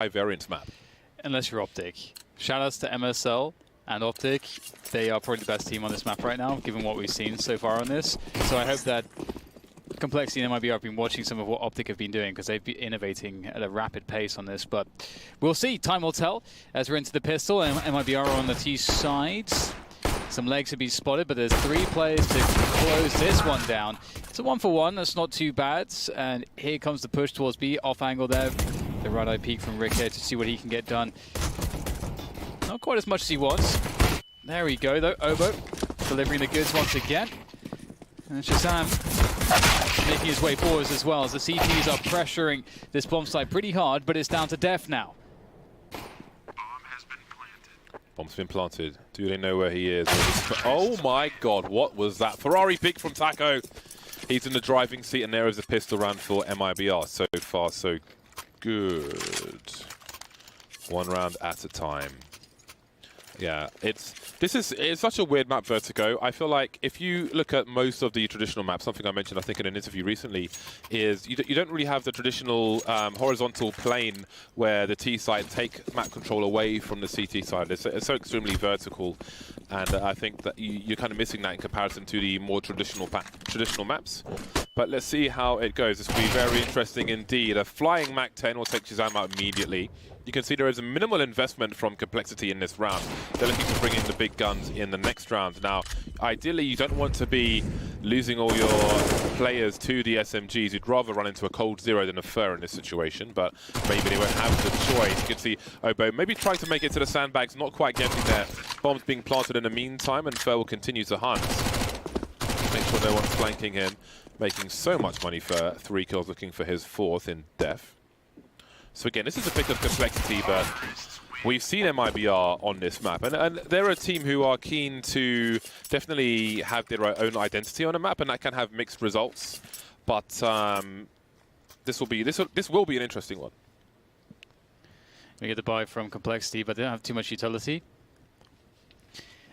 high variance map. Unless you're Optic. Shoutouts to MSL and Optic. They are probably the best team on this map right now, given what we've seen so far on this. So I hope that Complexity and MiBR have been watching some of what Optic have been doing, because they've been innovating at a rapid pace on this. But we'll see. Time will tell as we're into the pistol, and MiBR are on the T side. Some legs have been spotted, but there's 3 players to close this one down. It's a 1-for-1. That's not too bad. And here comes the push towards B. Off angle there. The right eye peek from Rick here to see what he can get done. Not quite as much as he wants. There we go, though. Obo delivering the goods once again. And Shazam making his way forwards as well, as the CTs are pressuring this bomb site pretty hard, but it's down to Def now. Bomb's been planted. Do they know where he is? Oh my god, what was that? Ferrari pick from Taco. He's in the driving seat, and there is a pistol round for MiBR. So far, so good. 1 round at a time. Yeah, it's such a weird map, Vertigo. I feel like if you look at most of the traditional maps, something I mentioned I think in an interview recently, is you don't really have the traditional horizontal plane where the T side take map control away from the CT side. It's so extremely vertical, and I think that you're kind of missing that in comparison to the more traditional maps. But let's see how it goes. This will be very interesting indeed. A flying Mac 10 will take Shazam out immediately. You can see there is a minimal investment from Complexity in this round. They're looking to bring in the big guns in the next round. Now, ideally, you don't want to be losing all your players to the SMGs. You'd rather run into a cold 0 than a Fur in this situation, but maybe they won't have the choice. You can see Obo maybe trying to make it to the sandbags, not quite getting there. Bombs being planted in the meantime, and Fur will continue to hunt. Make sure no one's flanking him. Making so much money for 3 kills, looking for his 4th in Def. So again, this is a bit of Complexity, but we've seen MiBR on this map, and they're a team who are keen to definitely have their own identity on a map, and that can have mixed results. But this will be an interesting one. We get the buy from Complexity, but they don't have too much utility,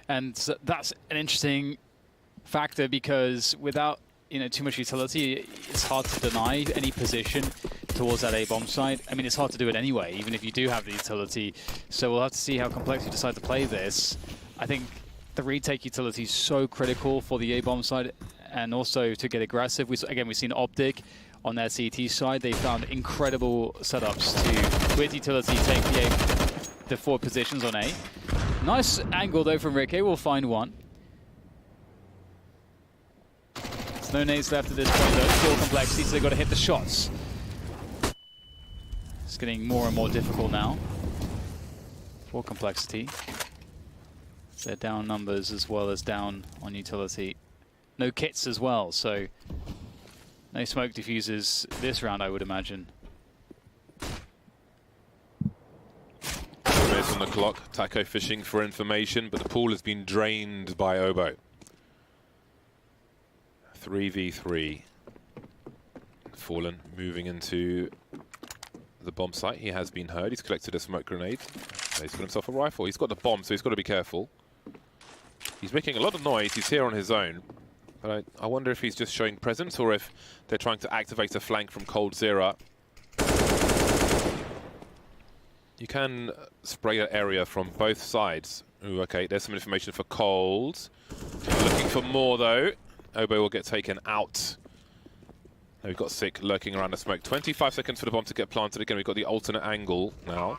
and that's an interesting factor, because without too much utility, it's hard to deny any position towards that A bomb site. I mean, it's hard to do it anyway, even if you do have the utility. So we'll have to see how Complexity decide to play this. I think the retake utility is so critical for the A bomb side, and also to get aggressive. We've seen Optic on their CT side. They found incredible setups to, with utility, take the 4 positions on A. Nice angle though from Ricky. We'll find one. There's no nades left at this point though. Still Complexity, so they've got to hit the shots. It's getting more and more difficult now for Complexity. They're down numbers as well as down on utility. No kits as well, so no smoke diffusers this round, I would imagine. 2 minutes on the clock. Taco fishing for information, but the pool has been drained by Obo. 3v3. Fallen moving into the bomb site. He has been heard. He's collected a smoke grenade. He's got himself a rifle. He's got the bomb, so he's got to be careful. He's making a lot of noise. He's here on his own. But I wonder if he's just showing presence, or if they're trying to activate a flank from Cold Zero. You can spray that area from both sides. Ooh, okay, there's some information for Cold. Looking for more, though. Obo will get taken out. We've got Sick lurking around the smoke. 25 seconds for the bomb to get planted. Again, we've got the alternate angle now.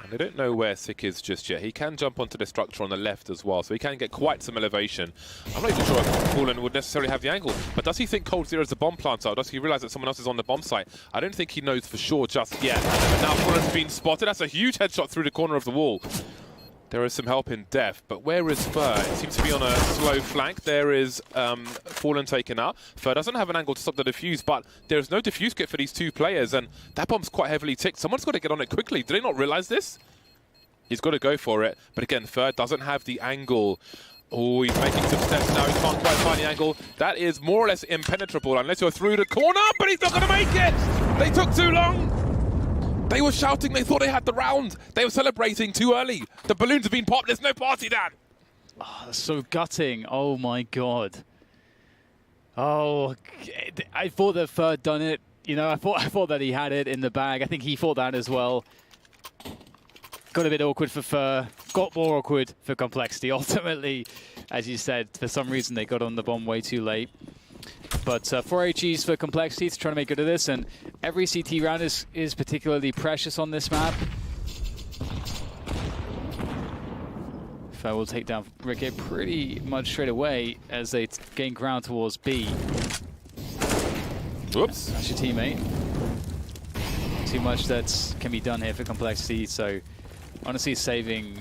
And they don't know where Sick is just yet. He can jump onto the structure on the left as well, so he can get quite some elevation. I'm not even sure if Fallen would necessarily have the angle. But does he think Cold Zero is the bomb planter? Or does he realize that someone else is on the bomb site? I don't think he knows for sure just yet. But now Fallen's been spotted. That's a huge headshot through the corner of the wall. There is some help in Def, but where is Fur? It seems to be on a slow flank. There is Fallen taken out. Fur doesn't have an angle to stop the defuse, but there's no defuse kit for these 2 players, and that bomb's quite heavily ticked. Someone's got to get on it quickly. Do they not realize this? He's got to go for it, but again, Fur doesn't have the angle. Oh, he's making some steps now. He can't quite find the angle. That is more or less impenetrable unless you're through the corner, but he's not going to make it! They took too long! They were shouting, they thought they had the round. They were celebrating too early. The balloons have been popped, there's no party, Dan. Oh, that's so gutting. Oh my god. Oh, I thought that Fur had done it. I thought that he had it in the bag. I think he thought that as well. got a bit awkward for Fur, got more awkward for Complexity. Ultimately, as you said, for some reason they got on the bomb way too late. But 4 HEs for Complexity to try to make good of this, and every CT round is particularly precious on this map. Fur will take down Ricky pretty much straight away as they gain ground towards B. Whoops. That's your teammate. Too much that can be done here for Complexity, so honestly saving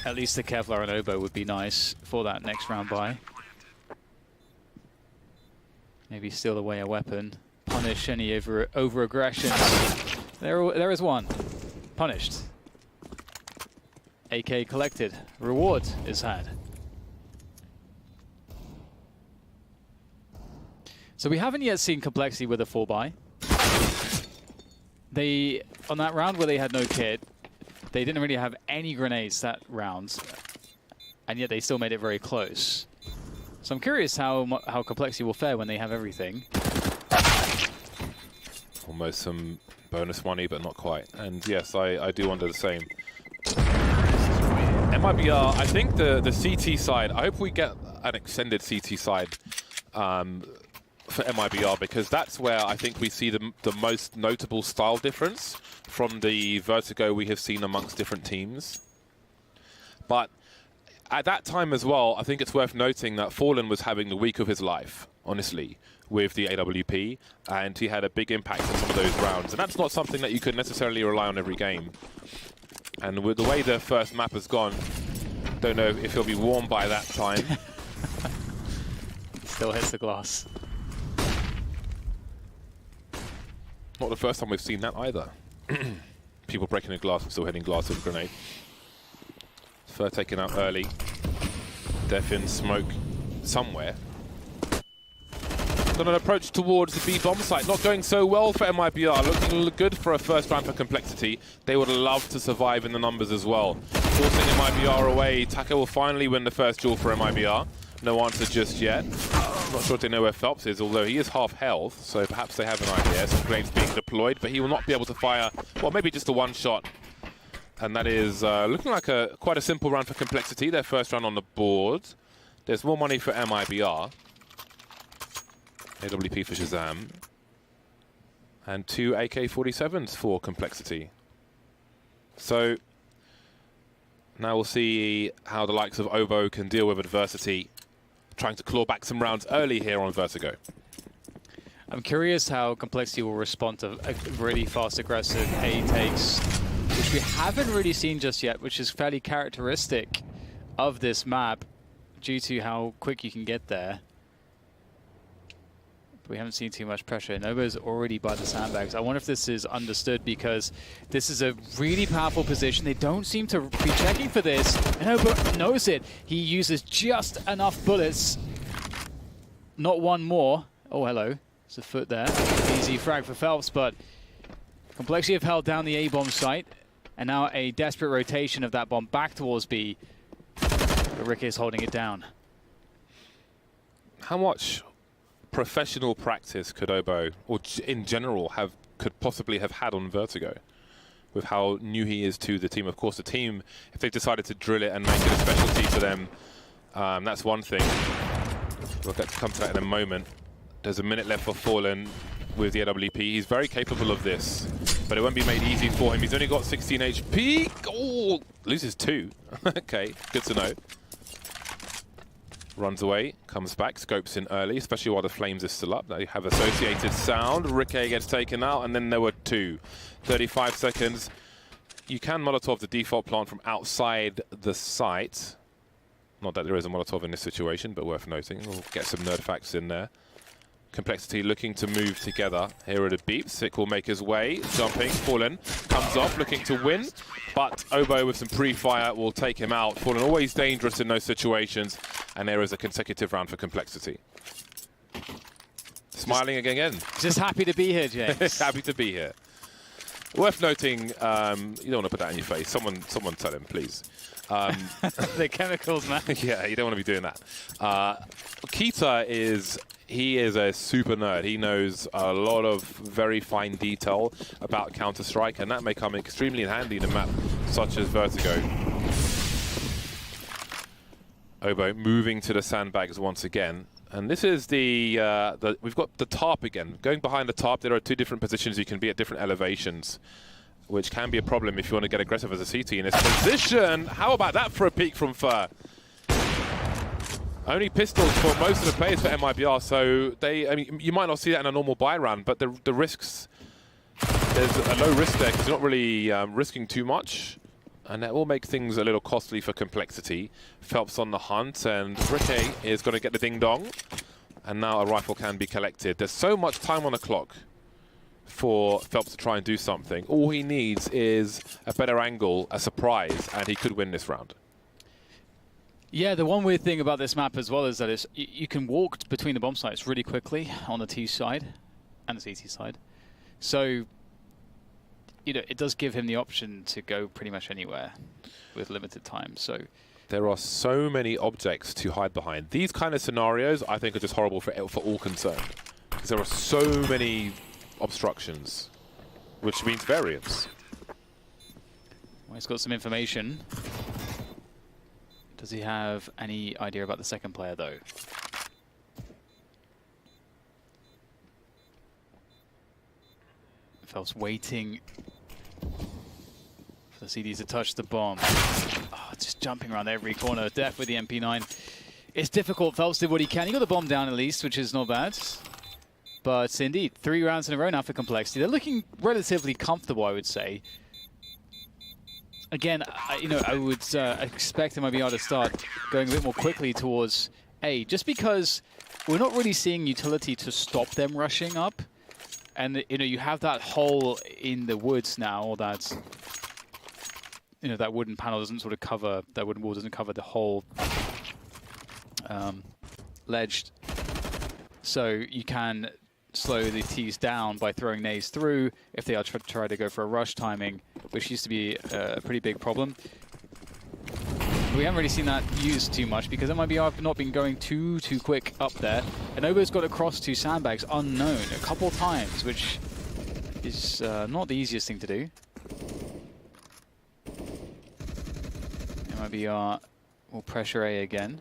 at least the Kevlar and Oboe would be nice for that next round buy. Maybe steal away a weapon, punish any over-aggressions. There is one. Punished. AK collected. Reward is had. So we haven't yet seen Complexity with a 4-buy. They, on that round where they had no kit, they didn't really have any grenades that round, and yet they still made it very close. So I'm curious how Complexity will fare when they have everything. Almost some bonus money, but not quite. And yes, I do wonder the same. MiBR, I think the CT side, I hope we get an extended CT side for MiBR, because that's where I think we see the most notable style difference from the Vertigo we have seen amongst different teams. But at that time as well, I think it's worth noting that Fallen was having the week of his life, honestly, with the AWP, and he had a big impact on some of those rounds. And that's not something that you could necessarily rely on every game. And with the way the first map has gone, don't know if he'll be warm by that time. Still hits the glass. Not the first time we've seen that either. People breaking a glass and still hitting glass with a grenade. Fur taken out early. Def in smoke somewhere. Got an approach towards the B bomb site. Not going so well for MiBR. Looking good for a first round for Complexity. They would love to survive in the numbers as well. Forcing MiBR away. Taco will finally win the first duel for MiBR. No answer just yet. Not sure if they know where Phelps is, although he is half health, so perhaps they have an idea. Some grenades being deployed, but he will not be able to fire, well, maybe just a one shot. And that is looking like quite a simple round for Complexity. Their first round on the board. There's more money for MiBR. AWP for Shazam. And 2 AK-47s for Complexity. So now we'll see how the likes of Oboe can deal with adversity, trying to claw back some rounds early here on Vertigo. I'm curious how Complexity will respond to a really fast, aggressive A takes, which we haven't really seen just yet, which is fairly characteristic of this map due to how quick you can get there. But we haven't seen too much pressure. Nobo's already by the sandbags. I wonder if this is understood, because this is a really powerful position. They don't seem to be checking for this. And Nobo knows it. He uses just enough bullets. Not one more. Oh, hello. There's a foot there. Easy frag for Phelps, but Complexity have held down the A-bomb site. And now a desperate rotation of that bomb back towards B. But Rick is holding it down. How much professional practice could Oboe, or in general, could possibly have had on Vertigo, with how new he is to the team? Of course, the team, if they decided to drill it and make it a specialty for them, that's one thing. We'll get to come to that in a moment. There's a minute left for Fallen with the AWP. He's very capable of this, but it won't be made easy for him. He's only got 16 HP. Oh, loses 2. Okay, good to know. Runs away, comes back, scopes in early, especially while the flames are still up. They have associated sound. Ricky gets taken out, and then there were 2. 35 seconds. You can Molotov the default plant from outside the site. Not that there is a Molotov in this situation, but worth noting. We'll get some nerd facts in there. Complexity looking to move together. Here are the beeps. Sick will make his way. Jumping. Fallen comes off, looking to win. But Oboe with some pre-fire will take him out. Fallen always dangerous in those situations. And there is a consecutive round for Complexity. Smiling again. Just happy to be here, James. Happy to be here. Worth noting, you don't want to put that in your face. Someone tell him, please. The chemicals, man. Yeah, you don't want to be doing that. Kita he is a super nerd. He knows a lot of very fine detail about Counter-Strike, and that may come extremely handy in a map such as Vertigo. Obo moving to the sandbags once again. And this is we've got the tarp again. Going behind the tarp, there are two different positions you can be at different elevations, which can be a problem if you want to get aggressive as a CT in this position. How about that for a peek from Fur? Only pistols for most of the players for MiBR, so I mean, you might not see that in a normal buy round, but the risks, there's a low risk there because you're not really risking too much. And that will make things a little costly for Complexity. Phelps on the hunt, and Ricky is going to get the ding-dong. And now a rifle can be collected. There's so much time on the clock for Phelps to try and do something. All he needs is a better angle, a surprise, and he could win this round. Yeah, the one weird thing about this map as well is that you can walk between the bomb sites really quickly on the T side and the CT side. So, you know, it does give him the option to go pretty much anywhere with limited time. So there are so many objects to hide behind. These kind of scenarios, I think, are just horrible for all concerned, because there are so many obstructions, which means variance. Well, he's got some information. Does he have any idea about the second player, though? Phelps waiting for the CDs to touch the bomb. Oh, just jumping around every corner. Death with the MP9. It's difficult. Phelps did what he can. He got the bomb down at least, which is not bad. But indeed, 3 rounds in a row now for Complexity. They're looking relatively comfortable, I would say. Again, I would expect MiBR to start going a bit more quickly towards A, just because we're not really seeing utility to stop them rushing up. And you have that hole in the woods now, or that that wooden panel doesn't sort of cover, that wooden wall doesn't cover the whole ledge. So you can slow the T's down by throwing nades through if they are try to go for a rush timing, which used to be a pretty big problem. We haven't really seen that used too much because MiBR have not been going too quick up there. And Obo's got across to sandbags unknown a couple times, which is not the easiest thing to do. MiBR will pressure A again.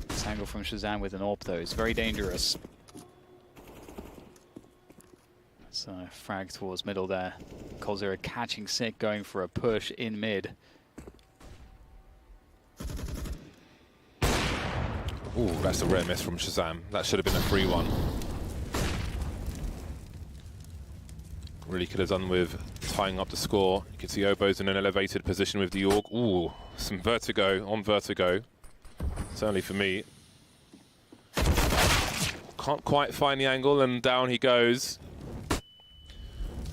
This angle from Shazam with an AWP though is very dangerous. So frag towards middle there. coldzera catching sick, going for a push in mid. Ooh, that's a rare miss from Shazam. That should have been a free one. Really could have done with tying up the score. You can see Obo's in an elevated position with the AUG. Ooh, some Vertigo on Vertigo. Certainly for me. Can't quite find the angle, and down he goes.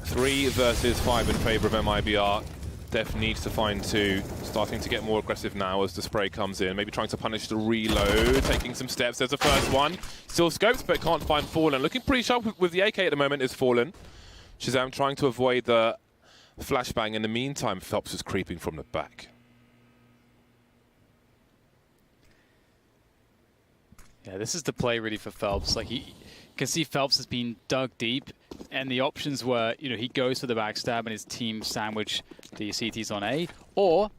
3 versus 5 in favor of MiBR. Def needs to find 2. Starting to get more aggressive now as the spray comes in. Maybe trying to punish the reload. Taking some steps. There's the first one. Still scopes, but can't find Fallen. Looking pretty sharp with the AK at the moment is Fallen. Shazam trying to avoid the flashbang. In the meantime, Phelps is creeping from the back. Yeah, this is the play really for Phelps. Like, you can see Phelps has been dug deep, and the options were, he goes for the backstab and his team sandwich the CTs on A, or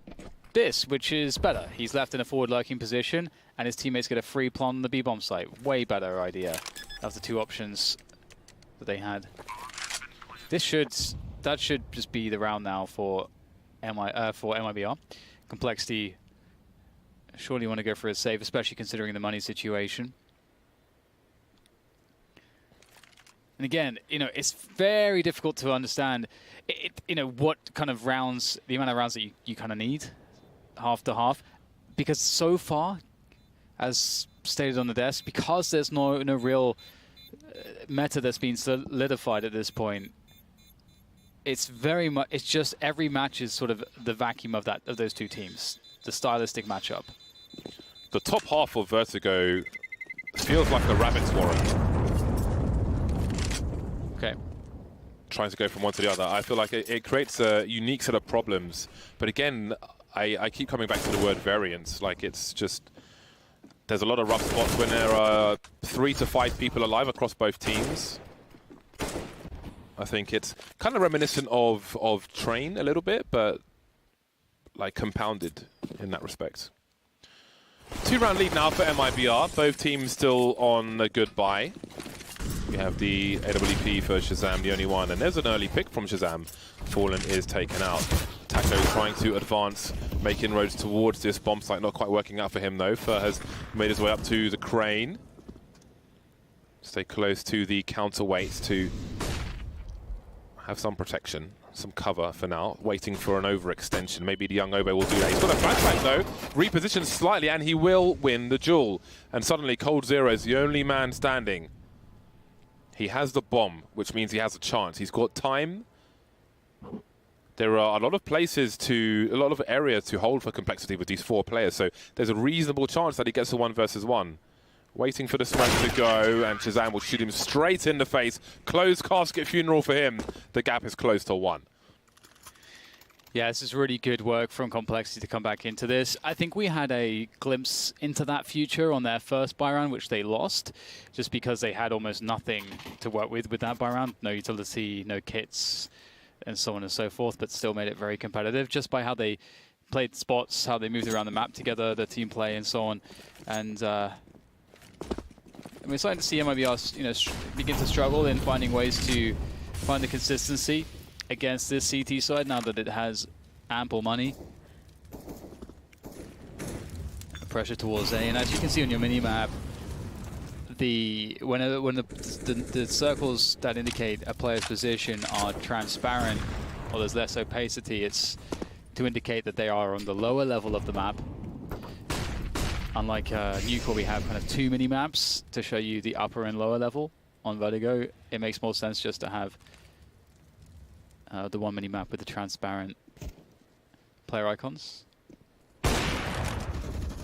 this, which is better. He's left in a forward lurking position, and his teammates get a free plant on the B-bomb site. Way better idea. That's the 2 options that they had. That should just be the round now for MiBR. Complexity surely want to go for a save, especially considering the money situation. And again, it's very difficult to understand, what kind of rounds, the amount of rounds that you kind of need, half to half, because so far, as stated on the desk, because there's no real meta that's been solidified at this point. It's very much. It's just every match is sort of the vacuum of those 2 teams, the stylistic matchup. The top half of Vertigo feels like a rabbit's warren. Okay. Trying to go from one to the other. I feel like it creates a unique set of problems. But again, I keep coming back to the word variance. Like, it's just, there's a lot of rough spots when there are 3 to 5 people alive across both teams. I think it's kind of reminiscent of Train a little bit, but like compounded in that respect. 2-round lead now for MiBR. Both teams still on a good bye. We have the AWP for Shazam, the only one, and there's an early pick from Shazam. Fallen is taken out. Taco trying to advance, make inroads towards this bomb site. Not quite working out for him though. Fur has made his way up to the crane. Stay close to the counterweights to have some protection, some cover for now. Waiting for an overextension. Maybe the young Obo will do that. He's got a flashback though. Repositions slightly and he will win the duel. And suddenly Cold Zero is the only man standing. He has the bomb, which means he has a chance. He's got time. There are a lot of places a lot of areas to hold for Complexity with these 4 players, so there's a reasonable chance that he gets a 1 versus 1. Waiting for the smoke to go, and Shazam will shoot him straight in the face. Closed casket funeral for him. The gap is close to 1. Yeah, this is really good work from Complexity to come back into this. I think we had a glimpse into that future on their first buy round, which they lost, just because they had almost nothing to work with that buy round. No utility, no kits, and so on and so forth, but still made it very competitive just by how they played spots, how they moved around the map together, the team play, and so on. And we're starting to see MiBR, begin to struggle in finding ways to find the consistency against this CT side now that it has ample money. Pressure towards A, and as you can see on your mini-map, when the circles that indicate a player's position are transparent or there's less opacity, it's to indicate that they are on the lower level of the map. Unlike Nuke, we have kind of 2 mini-maps to show you the upper and lower level. On Vertigo, it makes more sense just to have the 1 mini-map with the transparent player icons.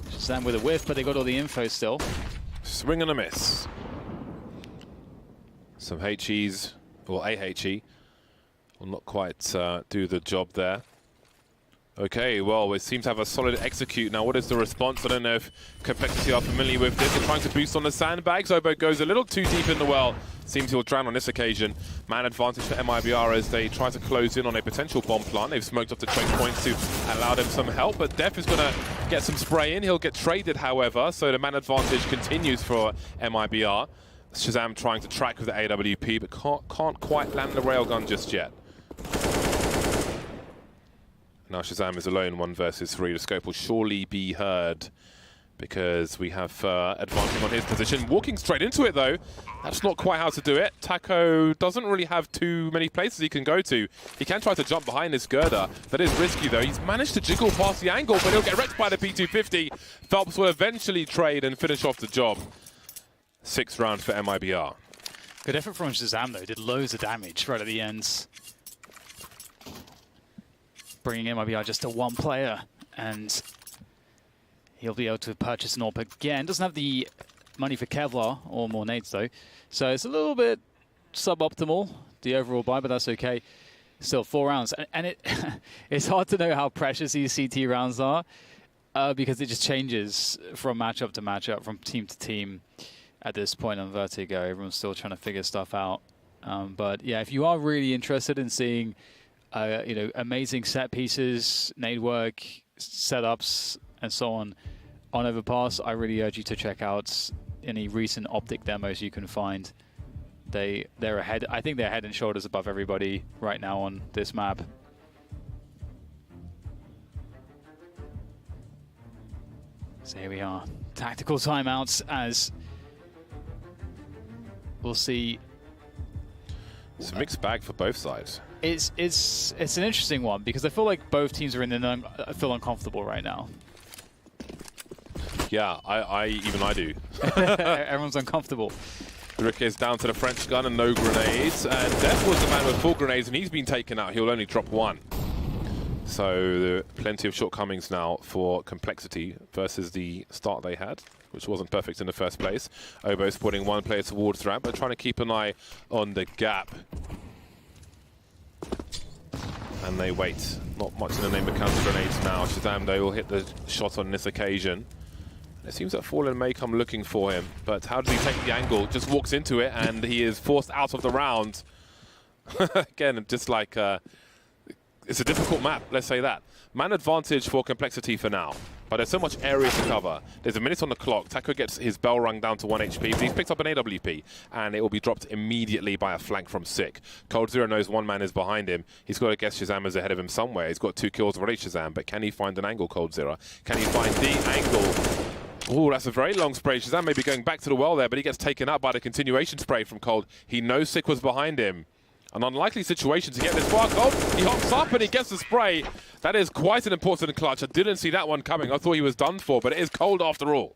Shazam with a whiff, but they got all the info still. Swing and a miss. Some HEs, or a HE, will not quite do the job there. Okay, well, we seem to have a solid execute. Now, what is the response? I don't know if Complexity are familiar with this. They're trying to boost on the sandbags. Obo goes a little too deep in the well. Seems he'll drown on this occasion. Man advantage for MiBR as they try to close in on a potential bomb plant. They've smoked up the choke points to allow them some help, but Def is going to get some spray in. He'll get traded, however, so the man advantage continues for MiBR. Shazam trying to track with the AWP, but can't quite land the railgun just yet. Now Shazam is alone, 1 versus 3. The scope will surely be heard because we have advancing on his position. Walking straight into it, though. That's not quite how to do it. Taco doesn't really have too many places he can go to. He can try to jump behind this girder. That is risky, though. He's managed to jiggle past the angle, but he'll get wrecked by the P250. Phelps will eventually trade and finish off the job. 6th round for MiBR. Good effort from Shazam, though. Did loads of damage right at the end. Bringing MiBR just to 1 player, and he'll be able to purchase an AWP again. Doesn't have the money for Kevlar or more nades, though. So it's a little bit suboptimal, the overall buy, but that's okay. Still 4 rounds. And it's hard to know how precious these CT rounds are because it just changes from matchup to matchup, from team to team at this point on Vertigo. Everyone's still trying to figure stuff out. But yeah, if you are really interested in seeing amazing set pieces, nade work, setups, and so on Overpass, I really urge you to check out any recent optic demos you can find. They're ahead. I think they're head and shoulders above everybody right now on this map. So here we are, tactical timeouts as we'll see. It's a mixed bag for both sides. It's an interesting one because I feel like both teams are in the I feel uncomfortable right now. Yeah, even I do. Everyone's uncomfortable. Rick is down to the French gun and no grenades, and Def was the man with 4 grenades, and he's been taken out. He'll only drop 1. So plenty of shortcomings now for Complexity versus the start they had, which wasn't perfect in the first place. Obo's putting 1 player towards ramp, but trying to keep an eye on the gap. And they wait. Not much in the name of counter grenades now. Shazam, though, will hit the shot on this occasion. It seems that Fallen may come looking for him, but how does he take the angle? Just walks into it, and he is forced out of the round. Again, just like it's a difficult map, let's say that. Man advantage for Complexity for now, but there's so much area to cover. There's a minute on the clock. Taco gets his bell rung down to 1 HP, but he's picked up an AWP, and it will be dropped immediately by a flank from Sick. Coldzera knows one man is behind him. He's got to guess Shazam is ahead of him somewhere. He's got 2 kills already, Shazam, but can he find an angle, Coldzera? Can he find the angle? Oh, that's a very long spray. Shazam may be going back to the well there, but he gets taken up by the continuation spray from Cold. He knows Sick was behind him. An unlikely situation to get this far. Cold, he hops up and he gets the spray. That is quite an important clutch. I didn't see that one coming. I thought he was done for, but it is Cold after all.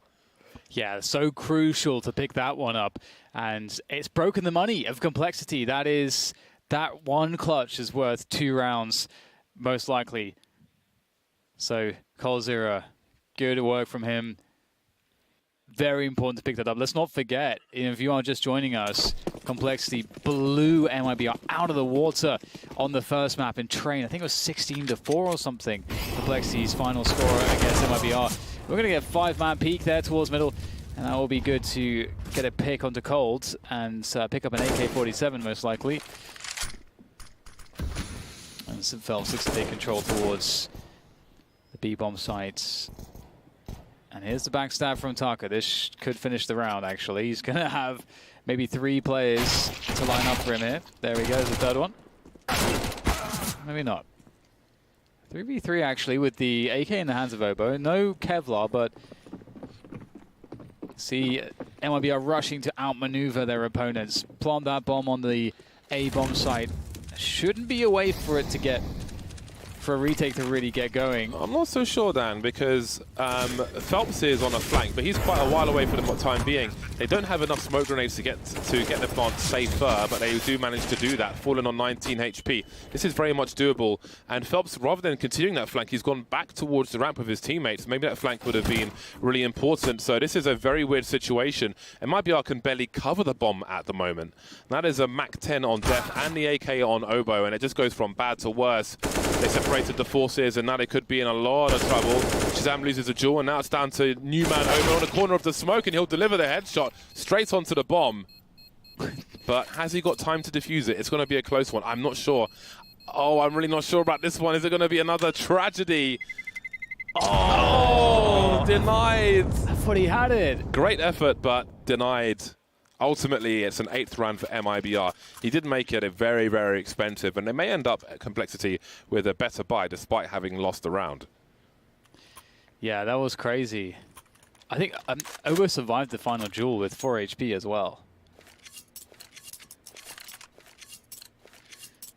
Yeah, so crucial to pick that one up. And it's broken the money of Complexity. That one clutch is worth 2 rounds, most likely. So, Coldzera, good work from him. Very important to pick that up. Let's not forget, if you are just joining us, Complexity blew MiBR out of the water on the first map in Train. I think it was 16-4 or something. Complexity's final score against MiBR. We're going to get a 5-man peek there towards middle, and that will be good to get a pick onto Cold and pick up an AK-47 most likely. And Simfel looks to take control towards the B-bomb site. And here's the backstab from Taka. This could finish the round, actually. He's going to have maybe 3 players to line up for him here. There he goes, the third one. Maybe not. 3v3, actually, with the AK in the hands of Obo. No Kevlar, but see MiBR rushing to outmaneuver their opponents. Plant that bomb on the A-bomb site. Shouldn't be a way for it to get... for a retake to really get going. I'm not so sure, Dan, because Phelps is on a flank, but he's quite a while away for the time being. They don't have enough smoke grenades to get the plant safer, but they do manage to do that, falling on 19 HP. This is very much doable, and Phelps, rather than continuing that flank, he's gone back towards the ramp with his teammates. Maybe that flank would have been really important, so this is a very weird situation. And MiBR can barely cover the bomb at the moment. That is a MAC-10 on Death and the AK on Obo, and it just goes from bad to worse. They separated the forces, and now they could be in a lot of trouble. Shazam loses a duel, and now it's down to Newman over on the corner of the smoke, and he'll deliver the headshot straight onto the bomb. But has he got time to defuse it? It's going to be a close one. I'm not sure. Oh, I'm really not sure about this one. Is it going to be another tragedy? Oh, denied. I thought he had it. Great effort, but denied. Ultimately, it's an 8th round for MiBR. He did make it a very, very expensive, and they may end up at Complexity with a better buy despite having lost the round. Yeah, that was crazy. I think Obo survived the final duel with 4 HP as well.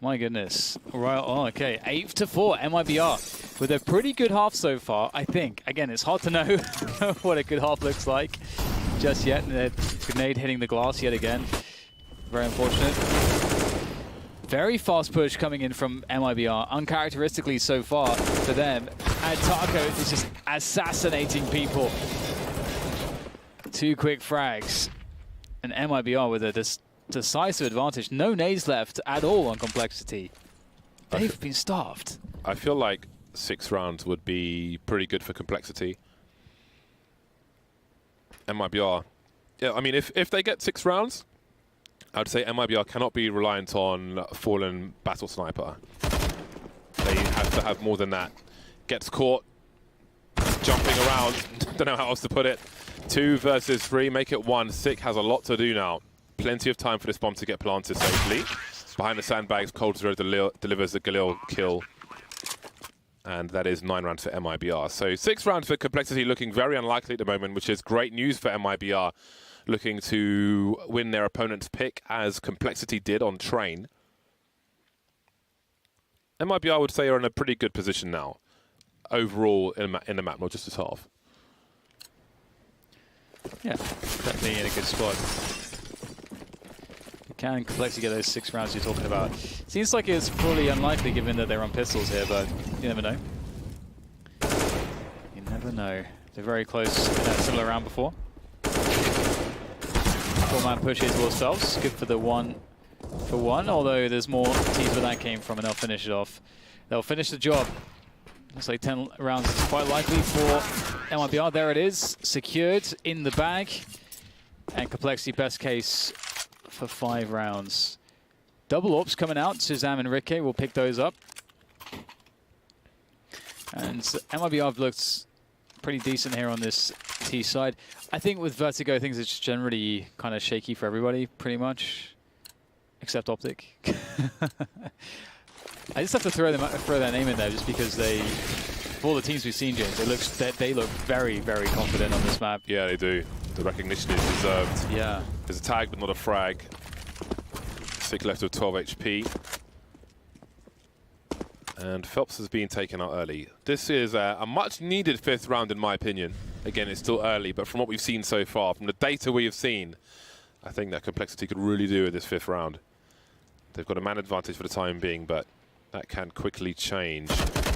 My goodness. Right, oh, okay. 8-4, MiBR. With a pretty good half so far, I think. Again, it's hard to know what a good half looks like just yet. And the grenade hitting the glass yet again. Very unfortunate. Very fast push coming in from MiBR, uncharacteristically so far for them. And Taco is just assassinating people. 2 quick frags. And MiBR with a decisive advantage. No nades left at all on Complexity. They've been starved. I feel like 6 rounds would be pretty good for Complexity. MiBR. Yeah, I mean, if they get 6 rounds, I would say MiBR cannot be reliant on Fallen Battle Sniper. They have to have more than that. Gets caught jumping around. Don't know how else to put it. 2 versus 3, make it 1. Sick has a lot to do now. Plenty of time for this bomb to get planted safely. Behind the sandbags, Coldzera delivers the Galil kill. And that is 9 rounds for MiBR. So 6 rounds for Complexity, looking very unlikely at the moment, which is great news for MiBR, looking to win their opponent's pick, as Complexity did on Train. MiBR, I would say, are in a pretty good position now, overall in the map, not just this half. Yeah, definitely in a good spot. Can Complexity get those 6 rounds you're talking about? Seems like it's probably unlikely given that they're on pistols here, but you never know. You never know. They're very close in that similar round before. 4-man push here towards Phelps. Good for the 1-for-1, although there's more teams where that came from, and they'll finish it off. They'll finish the job. Looks like 10 rounds is quite likely for MiBR. There it is, secured in the bag. And Complexity, best case for 5 rounds. double ops coming out. Suzam and Rikke will pick those up. And so MiBR have looked pretty decent here on this T side. I think with Vertigo, things are just generally kind of shaky for everybody, pretty much, except Optic. I just have to throw their name in there just because of all the teams we've seen, James, they look very, very confident on this map. Yeah, they do. The recognition is deserved. Yeah. There's a tag, but not a frag. Sick left with 12 HP. And Phelps has been taken out early. This is a much-needed 5th round, in my opinion. Again, it's still early, but from what we've seen so far, from the data we have seen, I think that Complexity could really do with this 5th round. They've got a man advantage for the time being, but that can quickly change.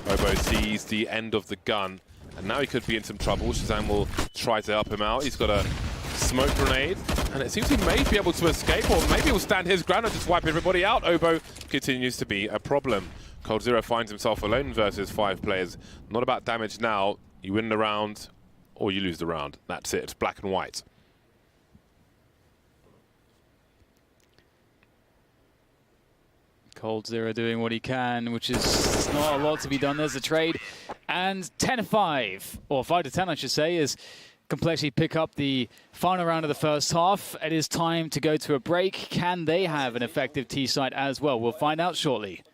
Obo sees the end of the gun, and now he could be in some trouble. Shazam will try to help him out. He's got a smoke grenade, and it seems he may be able to escape, or maybe he'll stand his ground and just wipe everybody out. Obo continues to be a problem. coldzera finds himself alone versus 5 players. Not about damage now. You win the round, or you lose the round. That's it. It's black and white. coldzera doing what he can, which is not a lot to be done. There's a trade. And 10-5, or 5-10, I should say, is Complexity pick up the final round of the first half. It is time to go to a break. Can they have an effective T side as well? We'll find out shortly.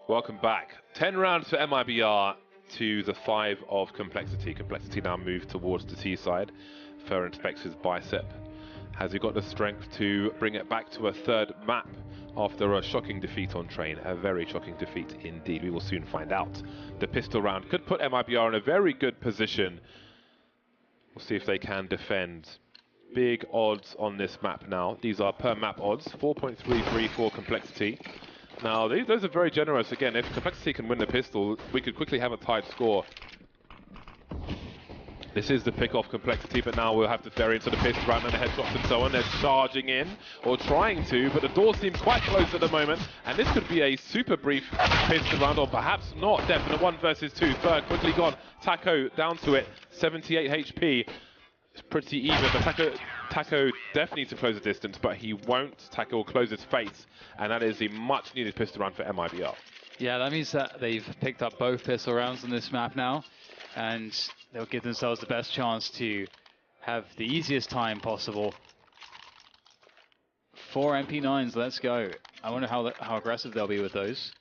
Welcome back. 10 rounds for MiBR to the 5 of Complexity. Complexity now moved towards the T side. Fer inspects his bicep. Has he got the strength to bring it back to a 3rd map after a shocking defeat on Train? A very shocking defeat indeed. We will soon find out. The pistol round could put MiBR in a very good position. We'll see if they can defend. Big odds on this map now. These are per map odds. 4.33 for Complexity. Now, those are very generous. Again, if Complexity can win the pistol, we could quickly have a tied score. This is the pick off Complexity, but now we'll have to ferry into the pistol round and the headshots and so on. They're charging in, or trying to, but the door seems quite close at the moment. And this could be a super brief pistol round, or perhaps not. Definite 1 versus 2. Third quickly gone. Taco down to it. 78 HP. It's pretty even, but Taco definitely needs to close the distance, but he won't. Taco will close his face, and that is a much-needed pistol round for MiBR. Yeah, that means that they've picked up both pistol rounds on this map now, and they'll give themselves the best chance to have the easiest time possible. 4 MP9s, let's go. I wonder how aggressive they'll be with those.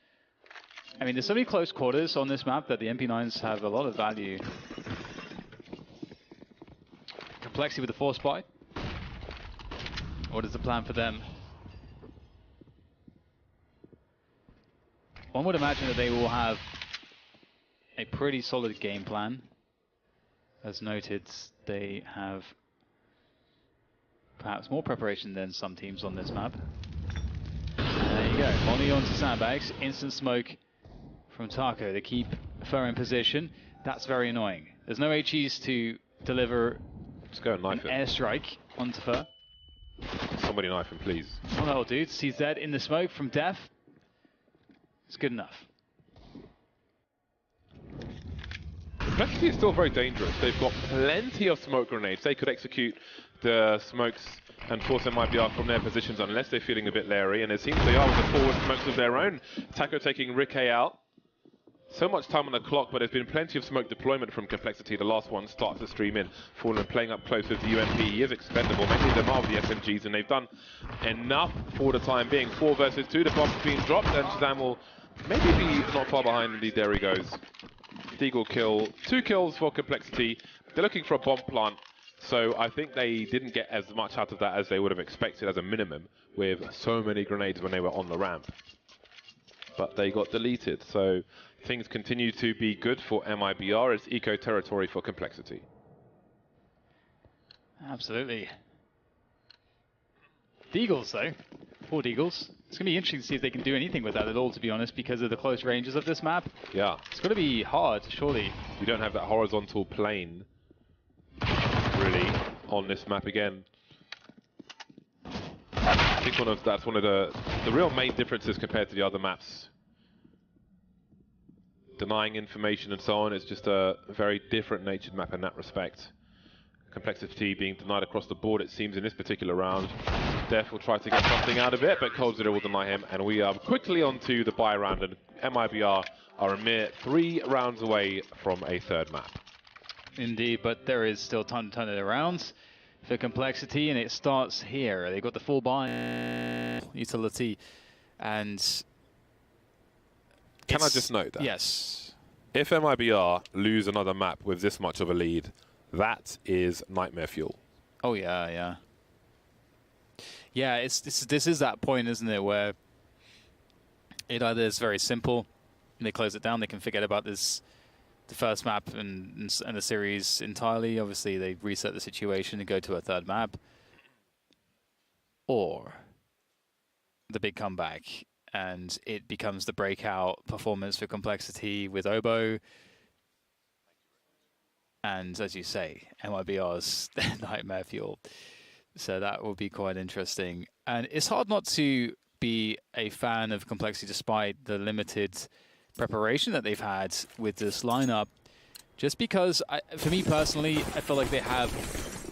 I mean, there's so many close quarters on this map that the MP9s have a lot of value. Complexity with the force buy. What is the plan for them? One would imagine that they will have a pretty solid game plan. As noted, they have perhaps more preparation than some teams on this map. And there you go, Molly onto sandbags, instant smoke from Taco. They keep Fur in position. That's very annoying. There's no HEs to deliver an airstrike onto Fur. Somebody knife him, please. Oh no, dude, he's dead in the smoke from Def. It's good enough. Complexity is still very dangerous. They've got plenty of smoke grenades. They could execute the smokes and force MiBR from their positions unless they're feeling a bit leery, and it seems they are with the forward smokes of their own. Taco taking Ricky out. So much time on the clock, but there's been plenty of smoke deployment from Complexity. The last one starts to stream in. Fallen playing up close with the UMP. He is expendable. Many of them are with the SMGs, and they've done enough for the time being. 4 versus 2. The bomb's being dropped, and Shazam will maybe be not far behind. Indeed, there he goes. Vertigo kill. 2 kills for Complexity. They're looking for a bomb plant, so I think they didn't get as much out of that as they would have expected as a minimum with so many grenades when they were on the ramp. But they got deleted, so things continue to be good for MiBR. It's eco territory for Complexity. Absolutely. Deagles, though. 4 Deagles. It's going to be interesting to see if they can do anything with that at all, to be honest, because of the close ranges of this map. Yeah. It's going to be hard, surely. You don't have that horizontal plane, really, on this map again. I think that's one of the real main differences compared to the other maps. Denying information and so on, it's just a very different natured map in that respect. Complexity being denied across the board, it seems, in this particular round. Def will try to get something out of it, but Coldzera will deny him, and we are quickly onto the buy round, and MiBR are a mere 3 rounds away from a 3rd map. Indeed, but there is still a ton of rounds for Complexity, and it starts here. They've got the full buy utility, and can I just note that? Yes. If MiBR lose another map with this much of a lead, that is nightmare fuel. Oh yeah, yeah. Yeah, this is that point, isn't it, where it either is very simple, and they close it down, they can forget about the first map and the series entirely. Obviously, they reset the situation and go to a 3rd map. Or the big comeback, and it becomes the breakout performance for Complexity with Obo. And as you say, MiBR's nightmare fuel. So that will be quite interesting. And it's hard not to be a fan of Complexity despite the limited preparation that they've had with this lineup. Just because, for me personally, I feel like they have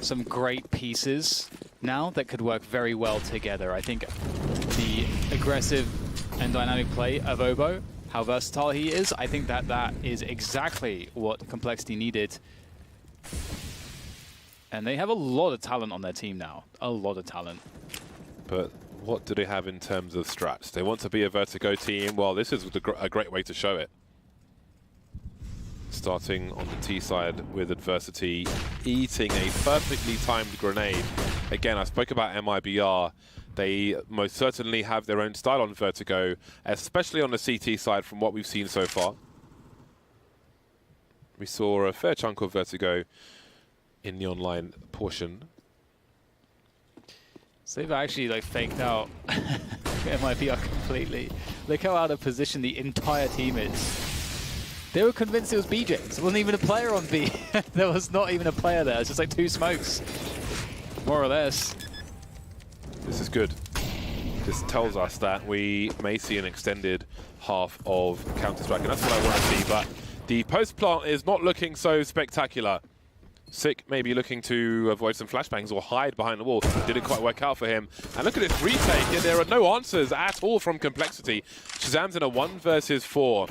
some great pieces now that could work very well together. I think the aggressive and dynamic play of Obo, how versatile he is, I think that is exactly what Complexity needed. And they have a lot of talent on their team now. A lot of talent. But what do they have in terms of strats? They want to be a Vertigo team. Well, this is a great way to show it. Starting on the T side with Adversity, eating a perfectly timed grenade. Again, I spoke about MiBR. They most certainly have their own style on Vertigo, especially on the CT side from what we've seen so far. We saw a fair chunk of Vertigo in the online portion. So they've actually faked out MiBR completely. Look how out of position the entire team is. They were convinced it was BJ. There wasn't even a player on B. There was not even a player there. It's just 2 smokes, more or less. This is good. This tells us that we may see an extended half of Counter-Strike, and that's what I want to see. But the post-plant is not looking so spectacular. Sick maybe looking to avoid some flashbangs or hide behind the wall. Didn't quite work out for him. And look at this retake. There are no answers at all from Complexity. Shazam's in a 1 versus 4.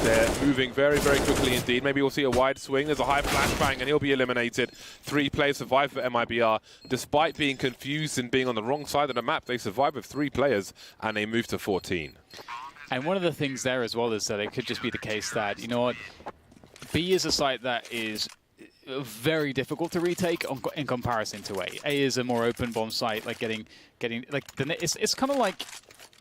They're moving very, very quickly indeed. Maybe we'll see a wide swing. There's a high flashbang, and he'll be eliminated. 3 players survive for MiBR. Despite being confused and being on the wrong side of the map, they survive with 3 players, and they move to 14. And one of the things there as well is that it could just be the case that, you know what, B is a site that is very difficult to retake in comparison to A. A is a more open bomb site, like getting like it's kind of like,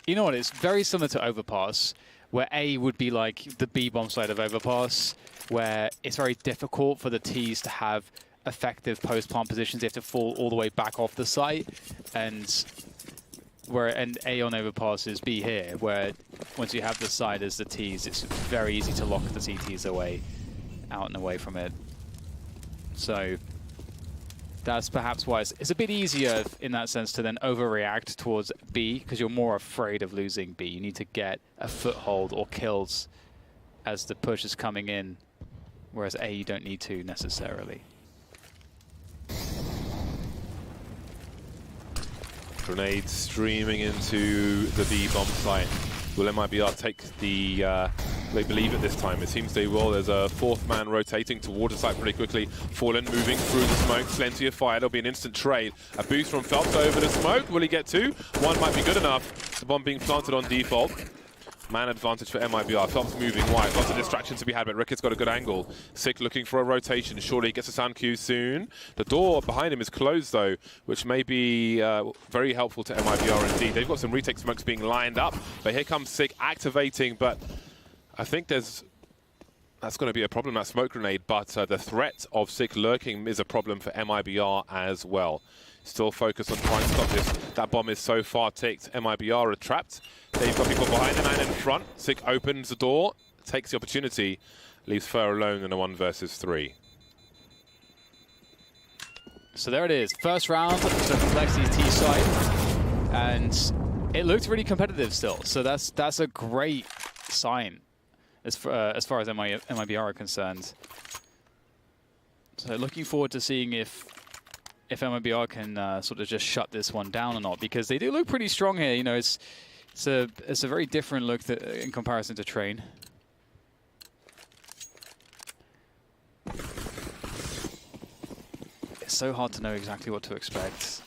you know what, it's very similar to Overpass, where A would be like the B bomb side of Overpass, where it's very difficult for the Ts to have effective post-plant positions. They have to fall all the way back off the site, and A on Overpass is B here, where once you have the side as the Ts, it's very easy to lock the CTs away, out and away from it. So that's perhaps why it's a bit easier in that sense to then overreact towards B, because you're more afraid of losing B. You need to get a foothold or kills as the push is coming in, whereas A you don't need to necessarily. Grenades streaming into the B bomb site. Will MiBR take the they believe it this time? It seems they will. There's a 4th man rotating towards the site pretty quickly. Fallen moving through the smoke. Plenty of fire. There'll be an instant trade. A boost from Phelps over the smoke. Will he get 2? 1 might be good enough. The bomb being planted on default. Man advantage for MiBR. Phelps moving wide. Lots of distractions to be had, but Ricketts got a good angle. Sick looking for a rotation. Surely he gets a sound cue soon. The door behind him is closed, though, which may be very helpful to MiBR indeed. They've got some retake smokes being lined up, but here comes Sick activating, but I think that's going to be a problem, that smoke grenade, but the threat of Sick lurking is a problem for MiBR as well. Still focused on trying to stop this. That bomb is so far ticked. MiBR are trapped. They've got people behind them and in front. Sick opens the door, takes the opportunity, leaves Fur alone in a 1 versus 3. So there it is. First round, so Complexity's T side. And it looked really competitive still. So that's a great sign as far as MiBR are concerned. So looking forward to seeing if MiBR can sort of just shut this one down or not, because they do look pretty strong here. You know, it's a very different look in comparison to Train. It's so hard to know exactly what to expect.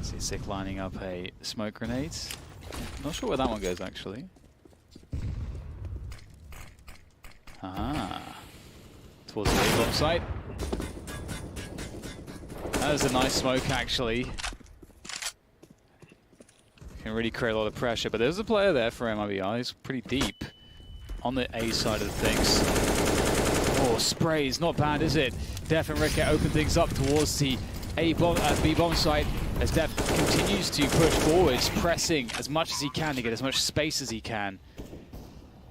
See Sick lining up a smoke grenade. Not sure where that one goes actually. Towards the A-bomb site. That is a nice smoke actually. Can really create a lot of pressure, but there's a player there for MiBR. He's pretty deep on the A side of things. Oh, sprays, not bad, is it? Def and Ricket open things up towards the B-bomb site as Def continues to push forwards, pressing as much as he can to get as much space as he can.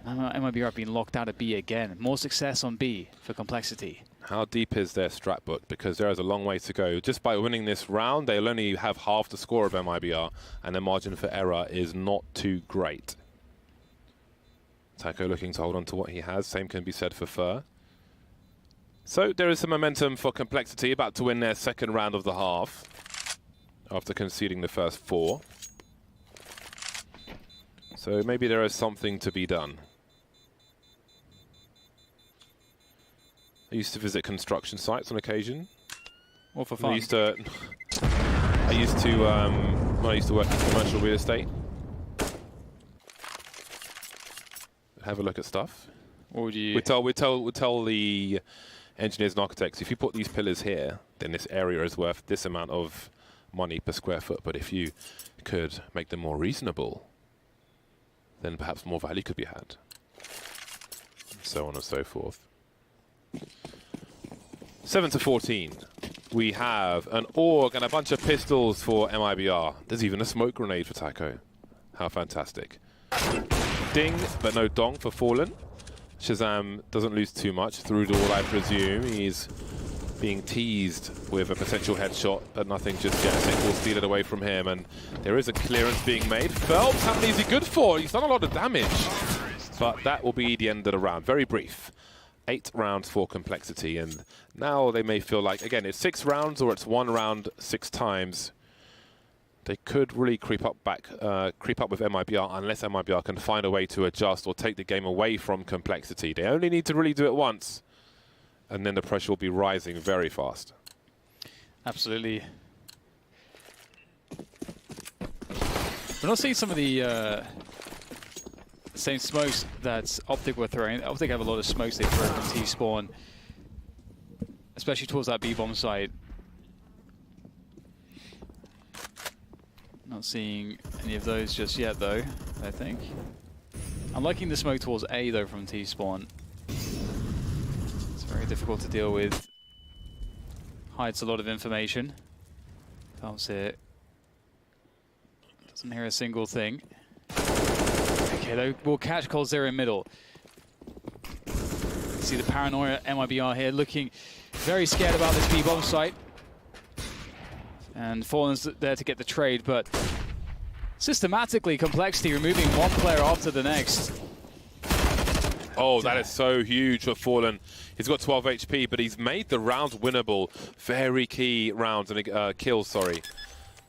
MiBR have been locked out of B again. More success on B for Complexity. How deep is their strat book? Because there is a long way to go. Just by winning this round, they'll only have half the score of MiBR, and their margin for error is not too great. Taco looking to hold on to what he has. Same can be said for Fur. So there is some momentum for Complexity, about to win their 2nd round of the half after conceding the first 4. So maybe there is something to be done. I used to visit construction sites on occasion. Or for fun. I used to when I used to work in commercial real estate. Have a look at stuff. What would you? We tell the engineers and architects, if you put these pillars here, then this area is worth this amount of money per square foot. But if you could make them more reasonable, then perhaps more value could be had. So on and so forth. 7-14. We have an AUG and a bunch of pistols for MiBR. There's even a smoke grenade for Taco. How fantastic. Ding, but no dong for Fallen. Shazam doesn't lose too much. Through door, I presume. He's being teased with a potential headshot, but nothing just yet. Sick will steal it away from him, and there is a clearance being made. Phelps, how many is he good for? He's done a lot of damage, but that will be the end of the round. Very brief. 8 rounds for Complexity, and now they may feel like, again, it's 6 rounds or it's 1 round 6 times. they could really creep up with MiBR unless MiBR can find a way to adjust or take the game away from Complexity. They only need to really do it once, and then the pressure will be rising very fast. Absolutely. We're not seeing some of the same smokes that Optic were throwing. Optic have a lot of smokes they throw from T-spawn, especially towards that B-bomb site. Not seeing any of those just yet, though, I think. I'm liking the smoke towards A, though, from T-spawn. It's very difficult to deal with. Hides a lot of information. Can't see it. Doesn't hear a single thing. Okay, though, we'll catch Cold Zero in middle. See the paranoia MiBR here, looking very scared about this B-bomb site. And Fallen's there to get the trade, but systematically, Complexity removing one player after the next. Oh, that is so huge for Fallen. He's got 12 HP, but he's made the rounds winnable. Very key rounds and kills, sorry.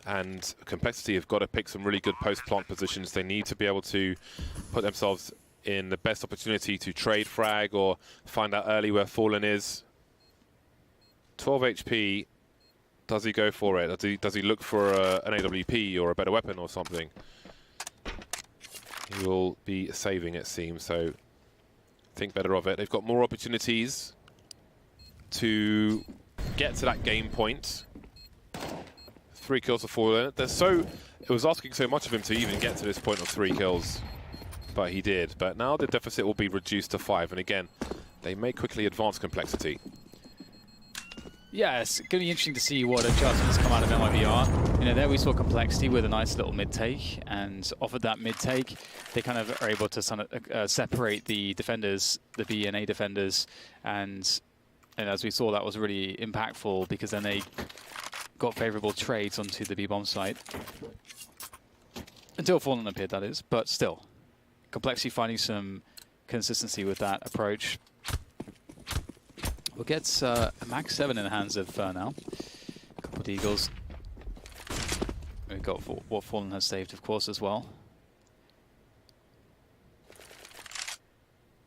And Complexity have got to pick some really good post-plant positions. They need to be able to put themselves in the best opportunity to trade frag or find out early where Fallen is. 12 HP. Does he go for it? Does he look for an AWP or a better weapon or something? He will be saving, it seems, so think better of it. They've got more opportunities to get to that game point. 3 kills for Fallen. It was asking so much of him to even get to this point of 3 kills, but he did. But now the deficit will be reduced to 5, and again, they may quickly advance Complexity. Yeah, it's going to be interesting to see what adjustments come out of MiBR. You know, there we saw Complexity with a nice little mid-take, and off of that mid-take, they kind of are able to separate the defenders, the B and A defenders, and as we saw, that was really impactful because then they got favorable trades onto the B-bomb site. Until Fallen appeared, that is, but still. Complexity finding some consistency with that approach. We'll get a Mag 7 in the hands of now. A couple of Eagles. We've got what Fallen has saved, of course, as well.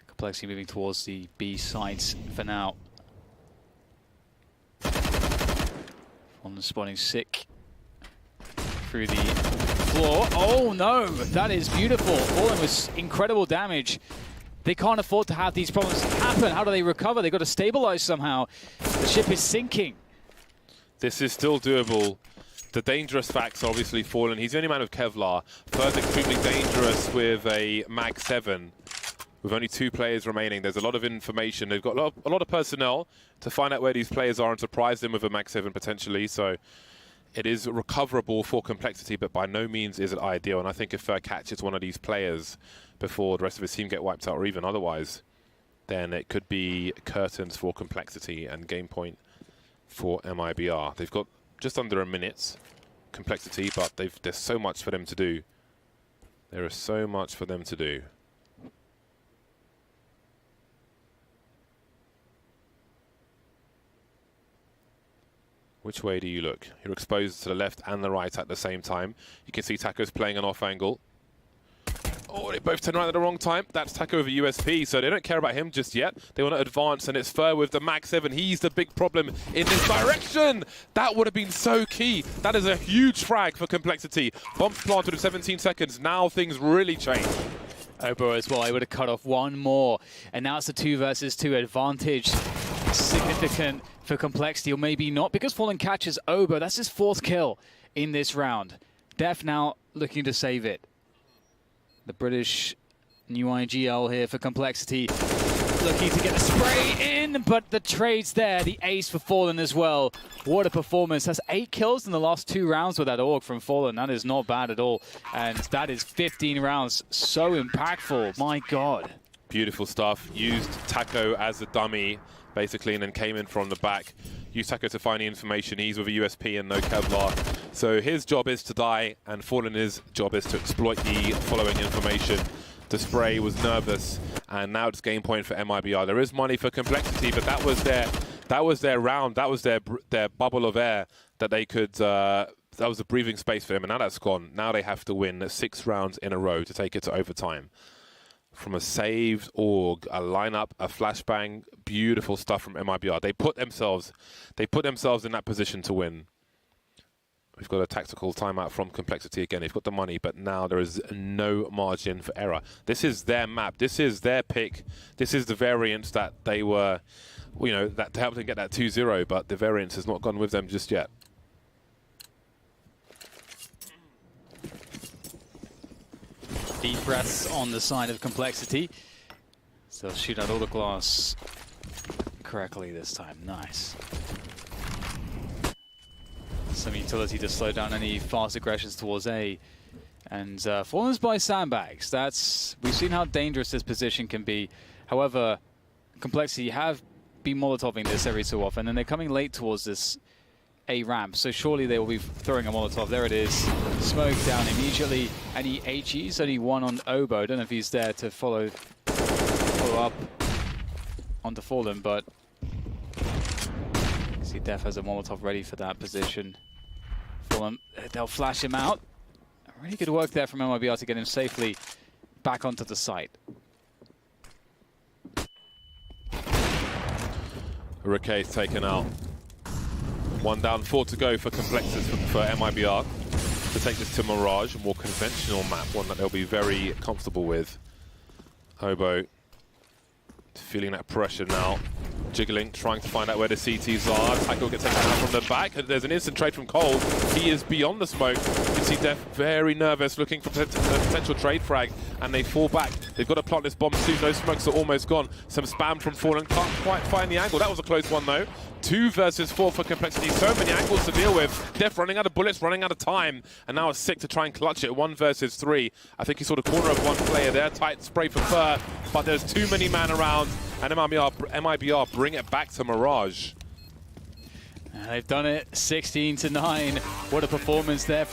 Complexity moving towards the B site for now. Fallen spawning sick through the floor. Oh no, that is beautiful. Fallen with incredible damage. They can't afford to have these problems happen. How do they recover? They've got to stabilize somehow. The ship is sinking. This is still doable. The dangerous facts are obviously Fallen. He's the only man with Kevlar. First, extremely dangerous with a Mag 7. With only 2 players remaining, there's a lot of information. They've got a lot of personnel to find out where these players are and surprise them with a Mag 7 potentially. So it is recoverable for Complexity, but by no means is it ideal. And I think if catches one of these players before the rest of his team get wiped out, or even otherwise, then it could be curtains for Complexity and game point for MiBR. They've got just under a minute, Complexity, but there's so much for them to do. There is so much for them to do. Which way do you look? You're exposed to the left and the right at the same time. You can see Taco's playing an off angle. Oh, they both turn right at the wrong time. That's Taco with a USP, so they don't care about him just yet. They want to advance, and it's Fur with the Mag 7. He's the big problem in this direction. That would have been so key. That is a huge frag for Complexity. Bombs planted with 17 seconds. Now things really change. Obo as well, I would have cut off one more. And now it's a 2 versus 2 advantage. Significant for Complexity, or maybe not, because Fallen catches Obo. That's his 4th kill in this round. Def now looking to save it. The British new IGL here for Complexity. Looking to get the spray in, but the trade's there. The ace for Fallen as well. What a performance. That's 8 kills in the last 2 rounds with that AUG from Fallen. That is not bad at all. And that is 15 rounds. So impactful. My God. Beautiful stuff. Used Taco as a dummy, basically, and then came in from the back. Used Taco to find the information. He's with a USP and no Kevlar. So his job is to die, and Fallen's job is to exploit the following information. The spray was nervous, and now it's game point for MiBR. There is money for Complexity, but that was their round. That was their bubble of air that they could that was a breathing space for him, and now that's gone. Now they have to win 6 rounds in a row to take it to overtime. From a saved org, a lineup, a flashbang, beautiful stuff from MiBR. They put themselves in that position to win. We've got a tactical timeout from Complexity again. They've got the money, but now there is no margin for error. This is their map. This is their pick. This is the variance that they were, you know, that helped them get that 2-0, but the variance has not gone with them just yet. Deep breaths on the side of Complexity. So they'll shoot out all the glass correctly this time. Nice. Some utility to slow down any fast aggressions towards A. And Fallen's by sandbags. We've seen how dangerous this position can be. However, Complexity have been Molotoving this every so often, and they're coming late towards this A ramp. So surely they will be throwing a Molotov. There it is. Smoke down immediately. And he HE's only one on Obo. I don't know if he's there to follow up onto Fallen, but see Def has a Molotov ready for that position. Fallen, they'll flash him out. Really good work there from MiBR to get him safely back onto the site. Riquet's taken out. 1 down, 4 to go for Complexity for MiBR to take this to Mirage, a more conventional map, one that they'll be very comfortable with. Obo feeling that pressure now. Jiggling, trying to find out where the CTs are. Tackle gets taken out from the back. There's an instant trade from Cold. He is beyond the smoke. You can see Def very nervous, looking for a potential trade frag, and they fall back. They've got to plant this bomb too. Those smokes are almost gone. Some spam from Fallen. Can't quite find the angle. That was a close one, though. 2 versus 4 for Complexity. So many angles to deal with. Def running out of bullets, running out of time, and now a sick to try and clutch it. 1 versus 3. I think he saw the corner of one player there. Tight spray for Fur, but there's too many man around. And MiBR bring it back to Mirage. They've done it 16-9. What a performance there.